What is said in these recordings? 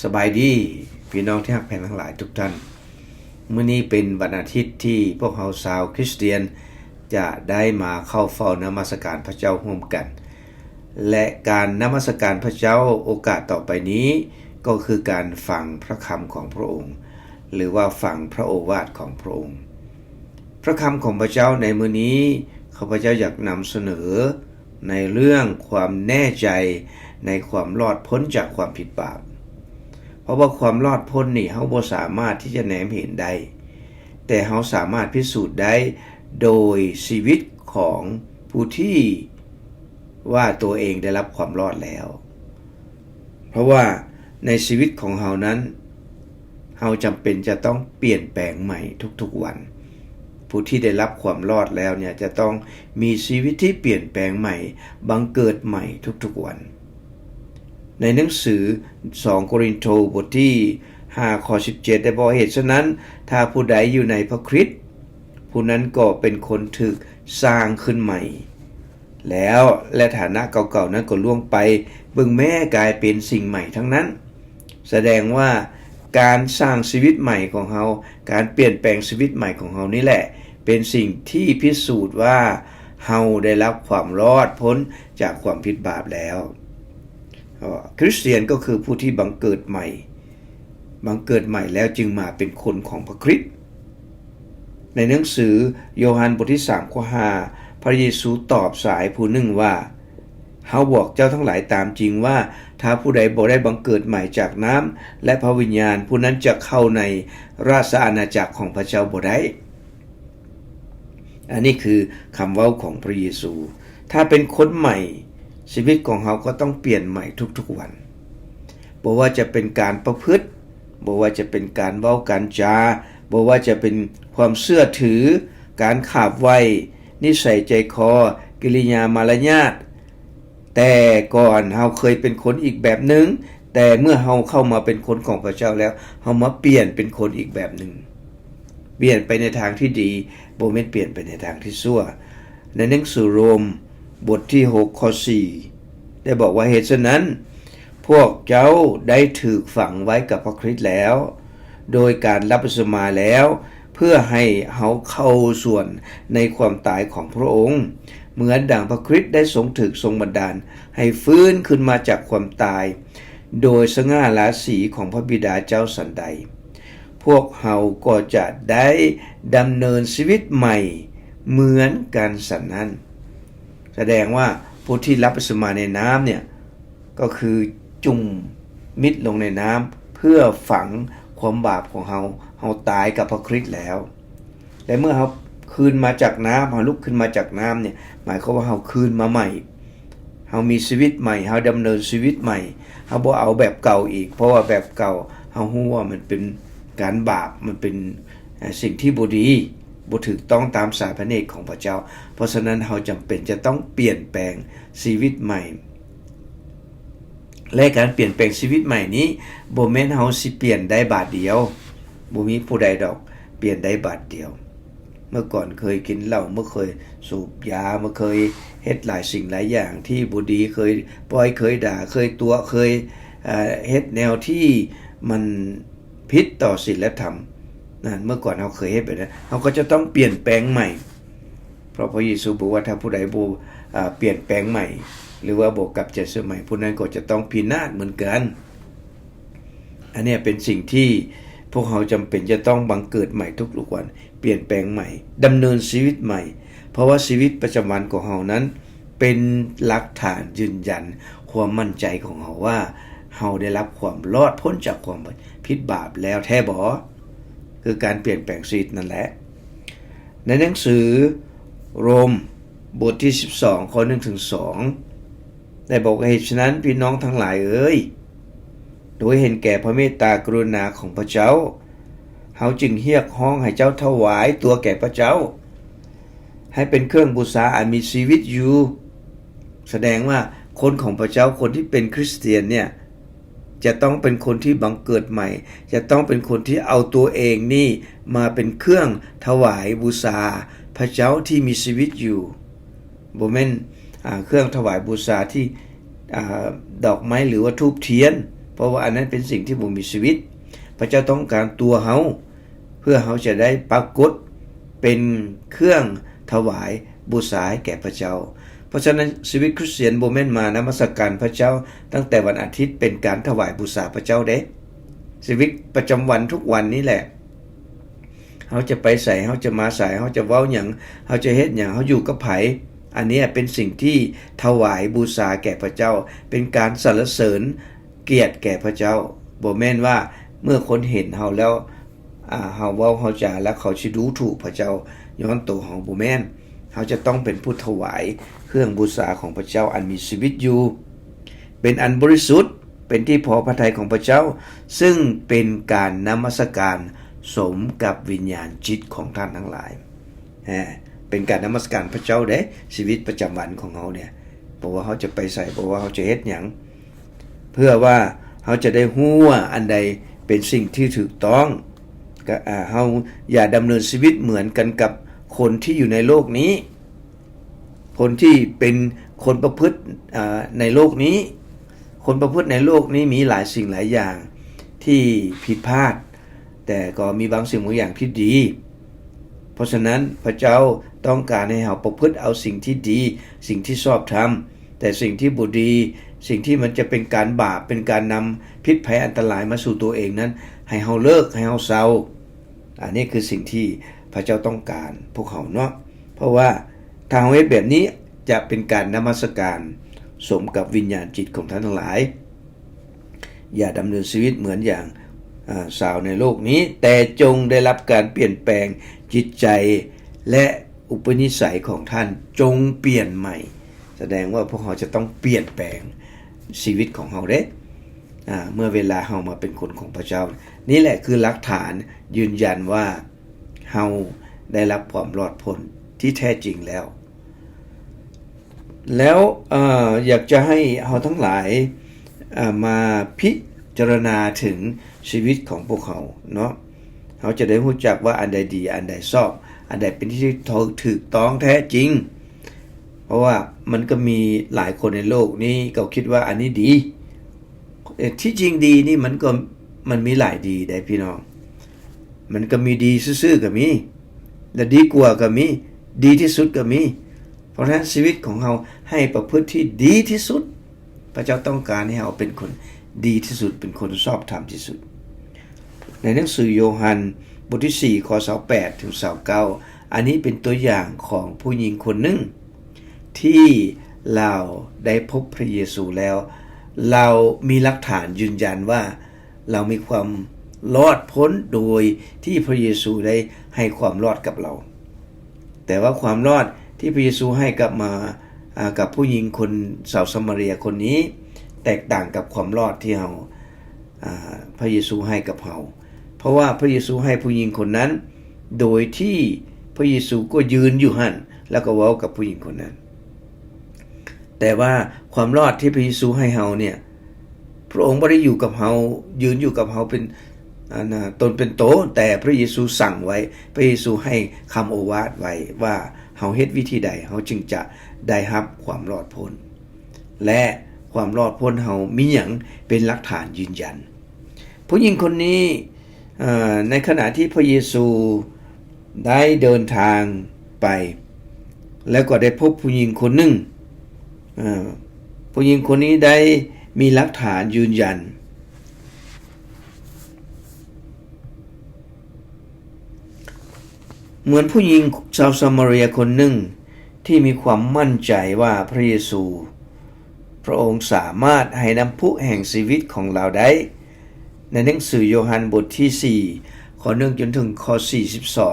สบายดีพี่น้องที่รักแพงทั้งหลายทุกท่านมื้อนี้เป็นวันอาทิตย์ที่พวกเราชาวคริสเตียนจะได้มาเข้าเฝ้านมัสการพระเจ้าร่วมกันและการนมัสการพระเจ้าโอกาสต่อไปนี้ก็คือการฟังพระคำของพระองค์หรือว่าฟังพระโอวาทของพระองค์พระคำของพระเจ้าในมื้อนี้ข้าพเจ้าอยากนำเสนอในเรื่องความแน่ใจในความรอดพ้นจากความผิดบาปเพราะว่าความรอดพ้นนี่เฮาบ่สามารถที่จะแนมเห็นได้แต่เฮาสามารถพิสูจน์ได้โดยชีวิตของผู้ที่ว่าตัวเองได้รับความรอดแล้วเพราะว่าในชีวิตของเฮานั้นเฮาจำเป็นจะต้องเปลี่ยนแปลงใหม่ทุกๆวันผู้ที่ได้รับความรอดแล้วเนี่ยจะต้องมีชีวิตที่เปลี่ยนแปลงใหม่บังเกิดใหม่ทุกๆวันในหนังสือ2โครินธ์บทที่5ข้อ17ได้บอกเหตุฉะนั้นถ้าผู้ใดอยู่ในพระคริสต์ผู้นั้นก็เป็นคนถูกสร้างขึ้นใหม่แล้วและฐานะเก่าๆนั้นก็ล่วงไปเบิ่งแม้กลายเป็นสิ่งใหม่ทั้งนั้นแสดงว่าการสร้างชีวิตใหม่ของเฮาการเปลี่ยนแปลงชีวิตใหม่ของเฮานี่แหละเป็นสิ่งที่พิสูจน์ว่าเฮาได้รับความรอดพ้นจากความผิดบาปแล้วคริสเตียนก็คือผู้ที่บังเกิดใหม่แล้วจึงมาเป็นคนของพระคริสต์ในหนังสือโยฮันบทที่3ข้อ5พระเยซูตอบสายผู้หนึ่งว่าเฮาบอกเจ้าทั้งหลายตามจริงว่าถ้าผู้ใดบ่ได้บังเกิดใหม่จากน้ำและพระวิญญาณผู้นั้นจะเข้าในราชอาณาจักรของพระเจ้าบ่ได้อันนี้คือคำเว้าของพระเยซูถ้าเป็นคนใหม่ชีวิตของเราก็ต้องเปลี่ยนใหม่ทุกๆวันบ่ว่าจะเป็นการประพฤติบ่ว่าจะเป็นการเว้าการจาบ่ว่าจะเป็นความเชื่อถือการขาบไว้นิสัยใจคอกิริยามารยาทแต่ก่อนเราเคยเป็นคนอีกแบบหนึ่งแต่เมื่อเราเข้ามาเป็นคนของพระเจ้าแล้วเรามาเปลี่ยนเป็นคนอีกแบบหนึ่งเปลี่ยนไปในทางที่ดีบ่แม่นเปลี่ยนไปในทางที่ชั่วในหนังสือโรมบทที่6ข้อ4ได้บอกว่าเหตุฉะนั้นพวกเจ้าได้ถูกฝังไว้กับพระคริสต์แล้วโดยการรับบัพติศมาแล้วเพื่อให้เฮาเข้าส่วนในความตายของพระองค์เหมือนดังพระคริสต์ได้ทรงถูกทรงบันดาลให้ฟื้นขึ้นมาจากความตายโดยสง่าราศีของพระบิดาเจ้าสันใดพวกเฮาก็จะได้ดำเนินชีวิตใหม่เหมือนกันฉะนั้นแสดงว่าผู้ที่รับบัพติศมาในน้ำเนี่ยก็คือจุ่มมิดลงในน้ำเพื่อฝังความบาปของเฮาตายกับพระคริสต์แล้วและเมื่อเฮาคืนมาจากน้ำเฮาลุกขึ้นมาจากน้ำเนี่ยหมายความว่าเฮาคืนมาใหม่เฮามีชีวิตใหม่เฮาดำเนินชีวิตใหม่เฮาบ่เอาแบบเก่าอีกเพราะว่าแบบเก่าเฮาฮู้ว่ามันเป็นการบาปมันเป็นสิ่งที่บ่ดีบ่ถูกต้องตามสายพระเนตรของพระเจ้าเพราะฉะนั้นเฮาจำเป็นจะต้องเปลี่ยนแปลงชีวิตใหม่และการเปลี่ยนแปลงชีวิตใหม่นี้บ่แม่นเฮาสิเปลี่ยนได้บาทเดียวบ่มีผู้ใดดอกเปลี่ยนได้บาทเดียวเมื่อก่อนเคยกินเหล้าเมื่อเคยสูบยาเมื่อเคยเฮ็ดหลายสิ่งหลายอย่างที่บ่ดีเคยปล่อยเคยด่าเคยตัวเคยเฮ็ดแนวที่มันผิดต่อศีลธรรมนั่นเมื่อก่อนเฮาเคยเฮ็ดแบบนั้นเฮาก็จะต้องเปลี่ยนแปลงใหม่เพราะพระเยซูบอกว่าถ้าผู้ใดบ่เปลี่ยนแปลงใหม่หรือว่าบ่กลับใจเสียใหม่ผู้นั้นก็จะต้องพินาศเหมือนกันอันนี้เป็นสิ่งที่พวกเราจำเป็นจะต้องบังเกิดใหม่ทุกๆวันเปลี่ยนแปลงใหม่ดำเนินชีวิตใหม่เพราะว่าชีวิตประจำวันของเรานั้นเป็นหลักฐานยืนยันความมั่นใจของเราว่าเราได้รับความรอดพ้นจากความผิดบาปแล้วแท้บ่คือการเปลี่ยนแปลงชีวิตนั่นแหละในหนังสือโรมบทที่12ข้อ1ถึง2ได้บอกว่าเหตุฉะนั้นพี่น้องทั้งหลายเอ้ยโดยเห็นแก่พระเมตตากรุณาของพระเจ้าเฮาจึงเรียกร้องให้เจ้าถวายตัวแก่พระเจ้าให้เป็นเครื่องบูชาอันมีชีวิตอยู่แสดงว่าคนของพระเจ้าคนที่เป็นคริสเตียนเนี่ยจะต้องเป็นคนที่บังเกิดใหม่จะต้องเป็นคนที่เอาตัวเองนี่มาเป็นเครื่องถวายบูชาพระเจ้าที่มีชีวิตอยู่บ่แม่นเครื่องถวายบูชาที่ดอกไม้หรือว่าธูปเทียนเพ ราะว่าอันนั้นเป็นสิ่งที่บ่มีชีวิตพระเจ้าต้องการตัวเฮาเพื่อเฮาจะได้ปรากฏเป็นเครื่องถวายบูชาให้แก่พระเจ้าเพราะฉะนั้นชีวิตคริสเตียนบ่แม่นมานมัสการพระเจ้าตั้งแต่วันอาทิตย์เป็นการถวายบูชาพระเจ้าเด้ชีวิตประจำวันทุกวันนี้แหละเฮาจะไปไสเฮาจะมาไสเฮาจะเว้าหยังเฮาจะเฮ็ดหยังเฮาอยู่กับไผอันนี้เป็นสิ่งที่ถวายบูชาแก่พระเจ้าเป็นการสรรเสริญเกียรติแก่พระเจ้าบ่แม่นว่าเมื่อคนเห็นเฮาแล้วเฮาเว้าเฮาจาแล้วเขาสิดูถูกพระเจ้าย้อนตัวของบ่แม่นเฮาจะต้องเป็นผู้ถวายเครื่องบูชาของพระเจ้าอันมีชีวิตอยู่เป็นอันบริสุทธิ์เป็นที่พอพระทัยของพระเจ้าซึ่งเป็นการนมัสการสมกับวิญญาณจิตของท่านทั้งหลายเป็นการนมัสการพระเจ้าเด้ชีวิตประจำวันของเฮาเนี่ยเพราะว่าเฮาจะไปใส่เพราะว่าเฮาจะเฮ็ดหยังเพื่อว่าเฮาจะได้ฮู้ว่าอันใดเป็นสิ่งที่ถูกต้องก็เฮาอย่าดำเนินชีวิตเหมือนกันกับคนที่อยู่ในโลกนี้คนที่เป็นคนประพฤติในโลกนี้คนประพฤติในโลกนี้มีหลายสิ่งหลายอย่างที่ผิดพลาดแต่ก็มีบางสิ่งบางอย่างที่ดีเพราะฉะนั้นพระเจ้าต้องการให้เราประพฤติเอาสิ่งที่ดีสิ่งที่ชอบธรรมแต่สิ่งที่บ่ดีสิ่งที่มันจะเป็นการบาปเป็นการนำพิษภัยอันตรายมาสู่ตัวเองนั้นให้เราเลิกให้เราเซาอันนี้คือสิ่งที่พระเจ้าต้องการพวกเขาเนาะเพราะว่าถ้าเราเฮ็ดแบบนี้จะเป็นการนมัสการสมกับวิญญาณจิตของท่านทั้งหลายอย่าดำเนินชีวิตเหมือนอย่างสาวในโลกนี้แต่จงได้รับการเปลี่ยนแปลงจิตใจและอุปนิสัยของท่านจงเปลี่ยนใหม่แสดงว่าพวกเราจะต้องเปลี่ยนแปลงชีวิตของเราเด้เมื่อเวลาเรามาเป็นคนของพระเจ้านี่แหละคือหลักฐานยืนยันว่าเราได้รับความรอดพ้นที่แท้จริงแล้วอยากจะให้เราทั้งหลายมาพิจารณาถึงชีวิตของพวกเขาเนาะเขาจะได้รู้จักว่าอันใดดีอันใดชอบอันใดเป็นที่ถูกต้องแท้จริงเพราะว่ามันก็มีหลายคนในโลกนี้ก็คิดว่าอันนี้ดีที่จริงดีนี่มันมีหลายดีได้พี่น้องมันก็มีดีซื่อๆก็มีและดีกว่าก็มีดีที่สุดก็มีเพราะฉะนั้นชีวิตของเราให้ประพฤติที่ดีที่สุดพระเจ้าต้องการให้เราเป็นคนดีที่สุดเป็นคนชอบธรรมที่สุดในหนังสือโยฮันบทที่4ข้อ28ถึง29อันนี้เป็นตัวอย่างของผู้หญิงคนหนึ่งที่เราได้พบพระเยซูแล้วเรามีหลักฐานยืนยันว่าเรามีความรอดพ้นโดยที่พระเยซูได้ให้ความรอดกับเราแต่ว่าความรอดที่พระเยซูให้กับผู้หญิงคนสาวซามาเรียคนนี้แตกต่างกับความรอดที่พระเยซูให้กับเราเพราะว่าพระเยซูให้ผู้หญิงคนนั้นโดยที่พระเยซูก็ยืนอยู่หั่นแล้วก็เว้ากับผู้หญิงคนนั้นแต่ว่าความรอดที่พระเยซูให้เราเนี่ยพระองค์บ่ได้อยู่กับเรายืนอยู่กับเราเป็นตนเป็นโตแต่พระเยซูสั่งไว้พระเยซูให้คำโอวาทไว้ว่าเฮาเฮ็ดวิธีใดเฮาจึงจะได้รับความรอดพ้นและความรอดพ้นเฮามีหยังเป็นหลักฐานยืนยันผู้หญิงคนนี้ในขณะที่พระเยซูได้เดินทางไปแล้วก็ได้พบผู้หญิงคนหนึ่งผู้หญิงคนนี้ได้มีหลักฐานยืนยันเหมือนผู้หญิงชาวซามาเรียคนหนึ่งที่มีความมั่นใจว่าพระเยซูพระองค์สามารถให้น้ำพุแห่งชีวิตของเราได้ในหนังสือโยฮันบทที่4ข้อ1จนถึงข้อ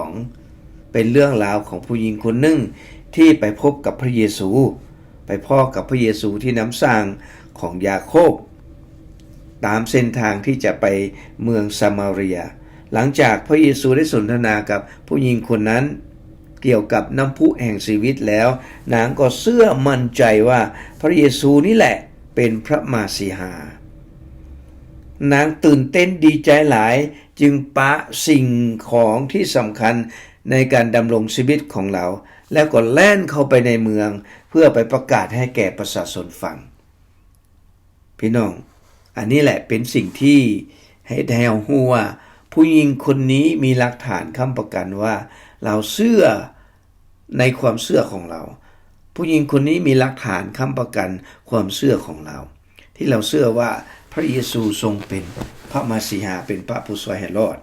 42เป็นเรื่องราวของผู้หญิงคนหนึ่งที่ไปพบกับพระเยซูไปพบกับพระเยซูที่น้ำสร้างของยาโคบตามเส้นทางที่จะไปเมืองซามาเรียหลังจากพระเยซูได้สนทนากับผู้หญิงคนนั้นเกี่ยวกับน้ำพุแห่งชีวิตแล้วนางก็เชื่อมั่นใจว่าพระเยซูนี่แหละเป็นพระมาสีหานางตื่นเต้นดีใจหลายจึงปะสิ่งของที่สำคัญในการดำรงชีวิตของเราแล้วก็แล่นเข้าไปในเมืองเพื่อไปประกาศให้แก่ประชาชนฟังพี่น้อง อันนี้แหละเป็นสิ่งที่ให้แท้ฮู้ว่าผู้หญิงคนนี้มีหลักฐานค้ำประกันว่าเราเชื่อในความเชื่อของเราผู้หญิงคนนี้มีหลักฐานค้ำประกันความเชื่อของเราที่เราเชื่อว่าพระเยซูทรงเป็นพระมาสีหาเป็นพระผู้ช่วยให้รอด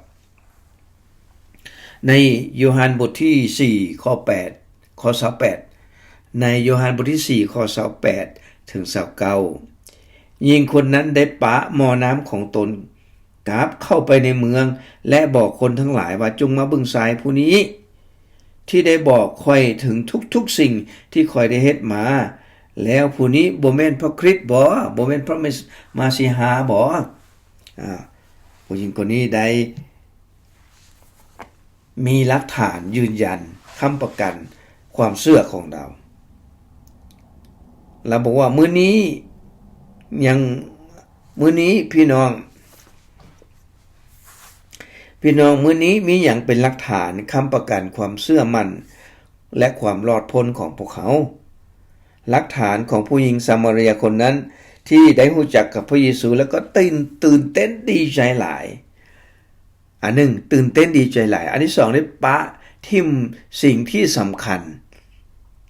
ในโยฮันบทที่4ข้อ8ข้อ28ในโยฮันบทที่4ข้อ28ถึง29หญิงคนนั้นได้ปะหม้อน้ำของตนกลับเข้าไปในเมืองและบอกคนทั้งหลายว่าจงมาเบิ่งชายผู้นี้ที่ได้บอกค่อยถึงทุกๆสิ่งที่ค่อยได้เฮ็ดมาแล้วผู้นี้บ่แม่นพระคริสต์บ่บ่แม่นพระมาสีหาบ่ผู้หญิงคนนี้ได้มีหลักฐานยืนยันค้ำประกันความเชื่อของเราบอกว่ามื้อนี้พี่น้องมื้อนี้มีหยังเป็นหลักฐานค้ำประกันความเชื่อมั่นและความรอดพ้นของพวกเขาหลักฐานของผู้หญิงซามาเรียคนนั้นที่ได้รู้จักกับพระเยซูแล้วก็ตื่นเต้นดีใจหลายอันหนึ่งตื่นเต้นดีใจหลายอันที่สองได้ปะทิ่มสิ่งที่สำคัญ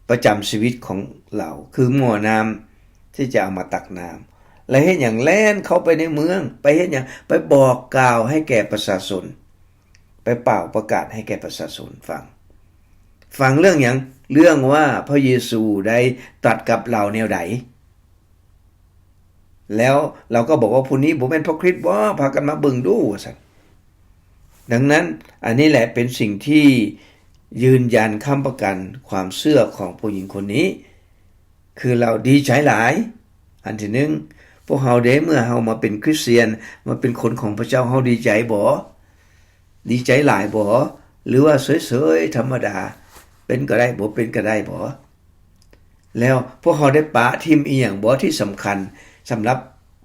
ประจำชีวิตของเราคือหม้อน้ำที่จะเอามาตักน้ำและเฮ็ดอย่างแล่นเข้าไปในเมืองไปเฮ็ดอย่างไปบอกกล่าวให้แก่ประชาชนไปเป่าประกาศให้แก่ประชาชนฟังเรื่องอย่างเรื่องว่าพระเยซูได้ตรัสกับเราแนวใดแล้วเราก็บอกว่าผู้นี้บ่แม่นพระคริสต์บ่พากันมาเบิ่งดูว่าซั่นดังนั้นอันนี้แหละเป็นสิ่งที่ยืนยันค้ำประกันความเชื่อของผู้หญิงคนนี้คือเราดีใจหลายอันที่หนึ่งพวกเฮาเด้เมื่อเฮามาเป็นคริสเตียนมาเป็นคนของพระเจ้าเฮาดีใจบ่ดีใจหลายบ่หรือว่าเฉยๆธรรมดาเป็นก็ได้บ่เป็นก็ได้บ่แล้วพวกเฮาได้ปะทิ่มอีหยังบ่ที่สำคัญสำหรับ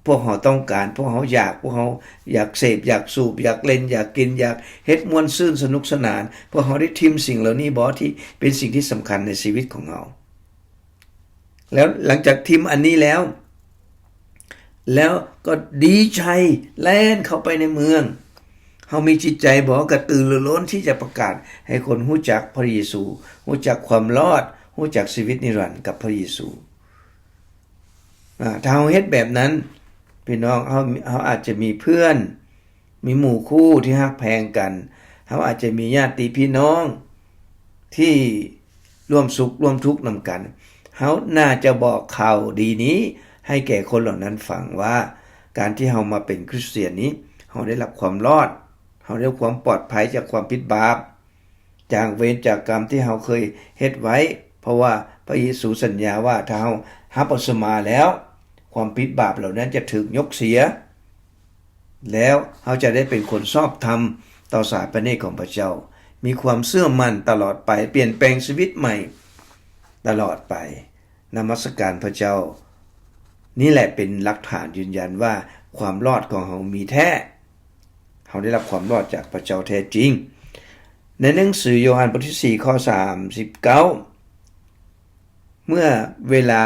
พวกเฮาต้องการพวกเฮาอยากเสพอยากสูบอยากเล่นอยากกินอยากเฮ็ดม่วนซื่นสนุกสนานพวกเฮาได้ทิ่มสิ่งเหล่านี้บ่ที่เป็นสิ่งที่สำคัญในชีวิตของเฮาแล้วหลังจากทิ่มอันนี้แล้วก็ดีใจแล่นเข้าไปในเมืองเฮามีจิตใจบ่กระตือรือร้นที่จะประกาศให้คนรู้จักพระเยซูรู้จักความรอดรู้จักชีวิตนิรันดร์กับพระเยซูถ้าเฮาเฮ็ดแบบนั้นพี่น้องเฮาอาจจะมีเพื่อนมีหมู่คู่ที่ฮักแพงกันเฮาอาจจะมีญาติพี่น้องที่ร่วมสุขร่วมทุกข์นำกันเฮาน่าจะบอกข่าวดีนี้ให้แก่คนเหล่านั้นฟังว่าการที่เฮามาเป็นคริสเตียนนี้เฮาได้รับความรอดเฮาได้ความปลอดภัยจากความผิดบาปจากเวรจากกรรมที่เฮาเคยเฮ็ดไว้เพราะว่าพระเยซูสัญญาว่าถ้าเฮารับอัสมาแล้วความผิดบาปเหล่านั้นจะถูกยกเสียแล้วเฮาจะได้เป็นคนชอบธรรมต่อสายพระเนตรของพระเจ้ามีความเชื่อมั่นตลอดไปเปลี่ยนแปลงชีวิตใหม่ตลอดไปนมัสการพระเจ้านี่แหละเป็นหลักฐานยืนยันว่าความรอดของเฮามีแท้เฮาได้รับความรอดจากพระเจ้าแท้จริงในหนังสือโยฮันบทที่4ข้อ39เมื่อเวลา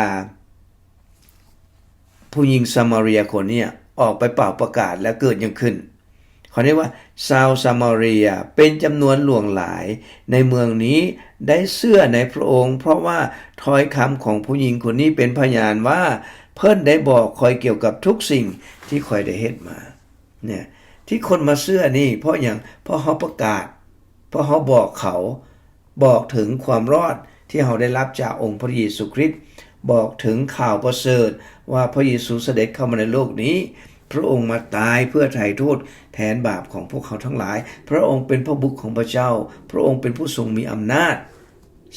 ผู้หญิงซามาเรียคนนี้ออกไปเป่าประกาศแล้วเกิดยังขึ้นเขาเรียกว่าชาวซามาเรียเป็นจำนวนหลวงหลายในเมืองนี้ได้เชื่อในพระองค์เพราะว่าถ้อยคำของผู้หญิงคนนี้เป็นพยานว่าเพิ่นได้บอกคอยเกี่ยวกับทุกสิ่งที่คอยได้เฮ็ดมาเนี่ยที่คนมาเชื่อนี่เพราะอย่างเพราะเขาประกาศเพราะเขาบอกถึงความรอดที่เขาได้รับจากองค์พระเยซูคริสต์บอกถึงข่าวประเสริฐว่าพระเยซูเสด็จเข้ามาในโลกนี้พระองค์มาตายเพื่อไถ่โทษแทนบาปของพวกเขาทั้งหลายพระองค์เป็นพระบุตรของพระเจ้าพระองค์เป็นผู้ทรงมีอำนาจ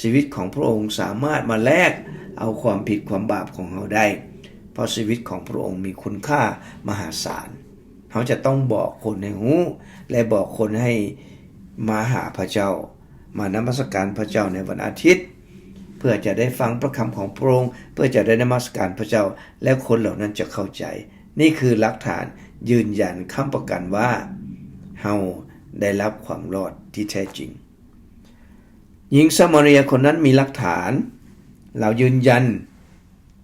ชีวิตของพระองค์สามารถมาแลกเอาความผิดความบาปของเราได้เพราะชีวิตของพระองค์มีคุณค่ามหาศาลเขาจะต้องบอกคนให้รู้และบอกคนให้มาหาพระเจ้ามานมัสการพระเจ้าในวันอาทิตย์เพื่อจะได้ฟังพระคำของพระองค์เพื่อจะได้นมัสการพระเจ้าและคนเหล่านั้นจะเข้าใจนี่คือหลักฐานยืนยันค้ำประกันว่าเฮาได้รับความรอดที่แท้จริงหญิงซามาเรียคนนั้นมีหลักฐานเรายืนยัน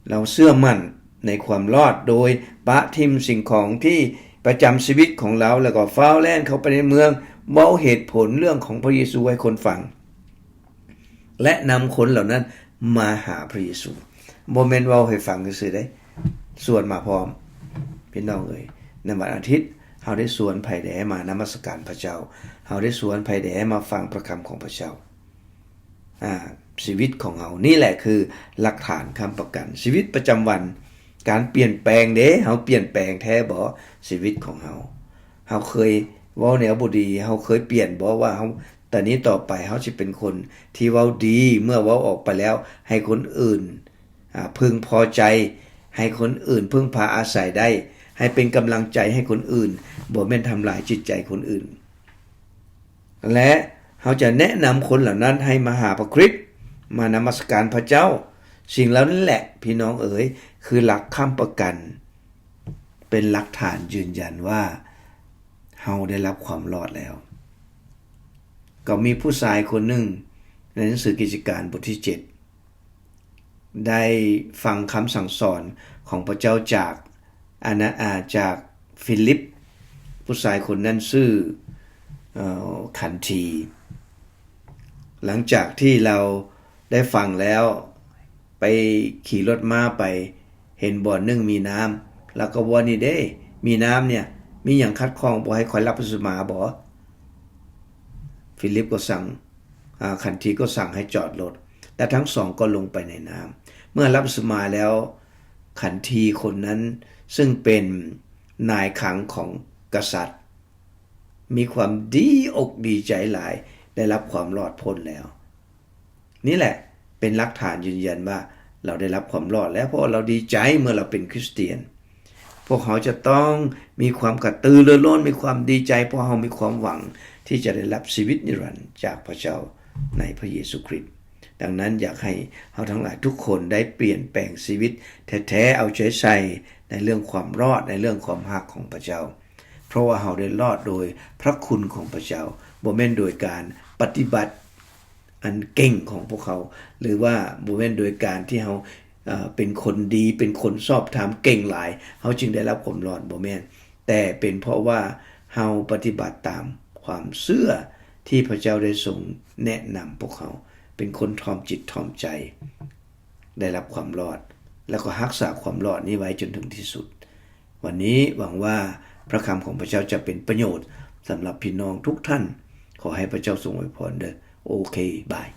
เราเชื่อมั่นในความรอดโดย ปะทิมสิ่งของที่ประจำชีวิตของเราแล้วก็ฟ้าวแล่นเข้าไปในเมืองเว้าเหตุผลเรื่องของพระเยซูให้คนฟังและนำคนเหล่านั้นมาหาพระเยซูบ่แม่นเว้าให้ฟังซื่อๆได้ส่วนมาพร้อมพี่น้องเอ้ยในวันอาทิตย์เฮาได้สวนไผแดมานมัสการพระเจ้าเฮาได้สวนไผแดมาฟังพระคำของพระเจ้าชีวิตของเฮานี่แหละคือหลักฐานค้ำประกันชีวิตประจำวันการเปลี่ยนแปลงเด้เฮาเปลี่ยนแปลงแท้บ่ชีวิตของเฮาเคยเว้าแนวบ่ดีเฮาเคยเปลี่ยนบ่ว่าเฮาตอนนี้ต่อไปเฮาสิเป็นคนที่เว้าดีเมื่อเว้าออกไปแล้วให้คนอื่นพึงพอใจให้คนอื่นพึ่งพาอาศัยได้ให้เป็นกำลังใจให้คนอื่นบ่แม่นทำลายจิตใจคนอื่นและเฮาจะแนะนำคนเหล่านั้นให้มาหาพระคริสต์มานมัสการพระเจ้าสิ่งเหล่านั้นแหละพี่น้องเอ๋ยคือหลักค้ำประกันเป็นหลักฐานยืนยันว่าเฮาได้รับความรอดแล้วก็มีผู้ชายคนหนึ่งในหนังสือกิจการบทที่7ได้ฟังคำสั่งสอนของพระเจ้าจากจากฟิลิปผู้ชายคนนั้นชื่อขันทีหลังจากที่เราได้ฟังแล้วไปขี่รถม้าไปเห็นบ่อนึงมีน้ำแล้วก็ว่านี่เด้มีน้ำเนี่ยมีหยังคัดคองบ่ให้ข่อยรับพระสุมาบ่ฟิลิปก็สั่งขันทีก็สั่งให้จอดรถแต่ทั้งสองก็ลงไปในน้ำเมื่อรับพระสุมาแล้วขันทีคนนั้นซึ่งเป็นนายขังของกษัตริย์มีความดีอกดีใจหลายได้รับความรอดพ้นแล้วนี่แหละเป็นหลักฐานยืนยันว่าเราได้รับความรอดแล้วเพราะเราดีใจเมื่อเราเป็นคริสเตียนพวกเขาจะต้องมีความกระตือรือร้นมีความดีใจเพราะเขามีความหวังที่จะได้รับชีวิตนิรันดร์จากพระเจ้าในพระเยซูคริสต์ดังนั้นอยากให้เราทั้งหลายทุกคนได้เปลี่ยนแปลงชีวิตแท้ๆเอาใจใส่ในเรื่องความรอดในเรื่องความรักของพระเจ้าเพราะว่าเราได้รอดโดยพระคุณของพระเจ้าบ่แม่นโดยการปฏิบัติอันเก่งของพวกเขาหรือว่าบ่แม่นโดยการที่เราเป็นคนดีเป็นคนชอบธรรมเก่งหลายเขาจึงได้รับความรอดบ่แม่นแต่เป็นเพราะว่าเราปฏิบัติตามความเชื่อที่พระเจ้าได้ทรงแนะนำพวกเขาเป็นคนถ่อมจิตถ่อมใจได้รับความรอดแล้วก็รักษาความรอดนี้ไว้จนถึงที่สุดวันนี้หวังว่าพระคำของพระเจ้าจะเป็นประโยชน์สำหรับพี่น้องทุกท่านขอให้พระเจ้าทรงอวยพรเด้อโอเคบาย